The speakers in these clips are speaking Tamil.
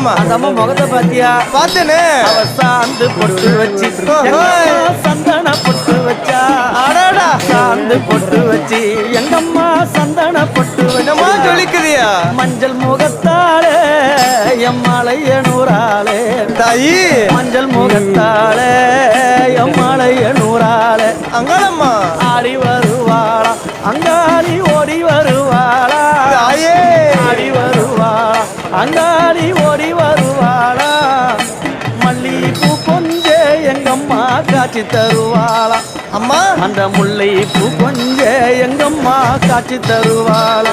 ஆமாமா. அந்த அம்மா முகத்தை பாத்தியா? பார்த்தேனே. அவ சாந்து பொட்டு வச்சு சந்தன பொட்டு வச்சா. அடடா. சாந்து பொட்டு வச்சு எங்கம்மா சந்தன பொட்டு என்னமா வச்சா. ஜொலிக்குதியா? மஞ்சள் முகத்தாலே எம்மாளைய நூறாலே தாயி. மஞ்சள் முகத்தாலே எம்மாளைய நூறாலே அங்காளம்மா. ஆடி வருவாளா அங்காடி ஓடி வருவாளா. தாயே. ஆடி வருவாளா அங்காடி ஓடி வருவாளா. மல்லிகைப்பூ கொஞ்ச எங்கம்மா காட்சி தருவாளா. அம்மா. அந்த முல்லைப்பூ கொஞ்ச எங்கம்மா காட்சி தருவாளா.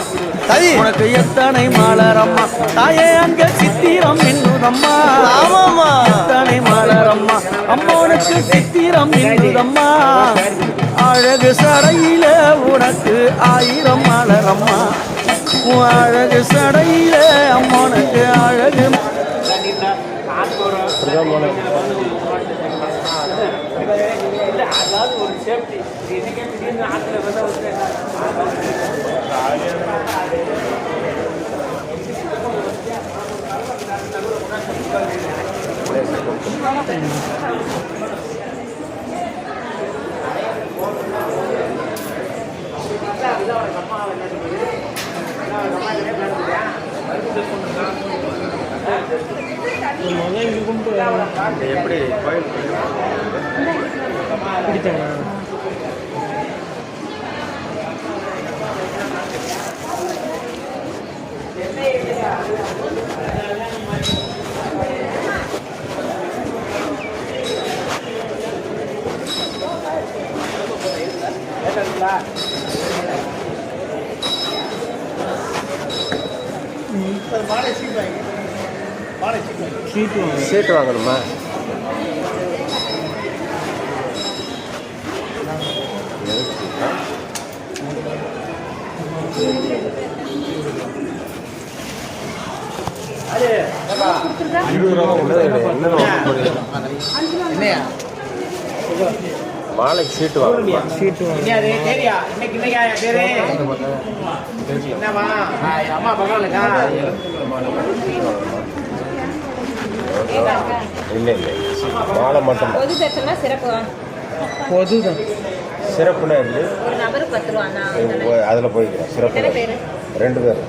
தாயி. உனக்கு எத்தனை மலரம்மா தாயே அங்க சித்திரம் இன்னுதம்மா. ஆமாமா. எத்தனை மலரம்மா அம்மனுக்கு சித்திரம் இன்னுதம்மா. அழகு சடையில உனக்கு 1000 மலரம்மா. உன் அழகு சடையில அம்மனுக்கு அழகு. எப்படி கோயில் சீட்டு வாங்கணுமா? மாலைக்கு சீட்டு வாங்கணுமா? சீட்டு இல்லை இல்லை, மாலை மட்டும். பொது தட்சணா சிறப்பு பொதுதான். சிறப்புனா இருந்து ஒரு நபருக்கு 10 ரூபா. அதில் போய்க்கிறேன். சிறப்பு 2 பேர்.